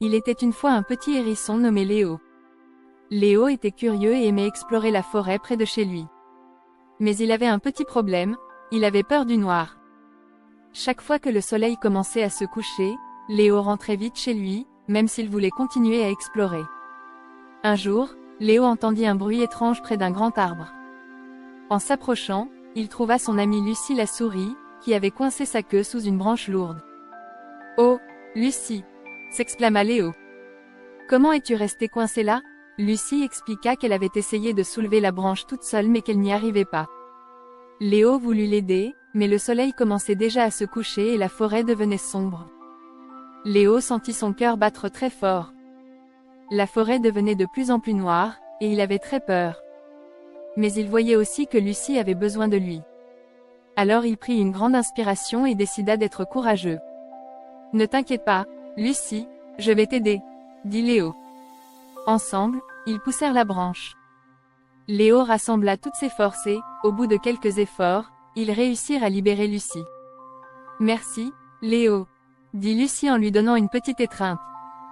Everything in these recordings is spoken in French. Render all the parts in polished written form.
Il était une fois un petit hérisson nommé Léo. Léo était curieux et aimait explorer la forêt près de chez lui. Mais il avait un petit problème, il avait peur du noir. Chaque fois que le soleil commençait à se coucher, Léo rentrait vite chez lui, même s'il voulait continuer à explorer. Un jour, Léo entendit un bruit étrange près d'un grand arbre. En s'approchant, il trouva son amie Lucie la souris, qui avait coincé sa queue sous une branche lourde. « Oh, Lucie !» s'exclama Léo. « Comment es-tu restée coincée là ?» Lucie expliqua qu'elle avait essayé de soulever la branche toute seule mais qu'elle n'y arrivait pas. Léo voulut l'aider, mais le soleil commençait déjà à se coucher et la forêt devenait sombre. Léo sentit son cœur battre très fort. La forêt devenait de plus en plus noire, et il avait très peur. Mais il voyait aussi que Lucie avait besoin de lui. Alors il prit une grande inspiration et décida d'être courageux. « Ne t'inquiète pas, Lucie, je vais t'aider, » dit Léo. Ensemble, ils poussèrent la branche. Léo rassembla toutes ses forces et, au bout de quelques efforts, ils réussirent à libérer Lucie. « Merci, Léo, » dit Lucie en lui donnant une petite étreinte.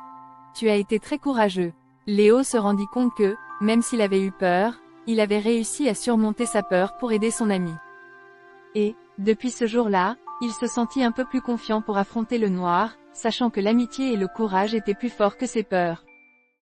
« Tu as été très courageux. » Léo se rendit compte que, même s'il avait eu peur, il avait réussi à surmonter sa peur pour aider son ami. Et, depuis ce jour-là, il se sentit un peu plus confiant pour affronter le noir, sachant que l'amitié et le courage étaient plus forts que ses peurs.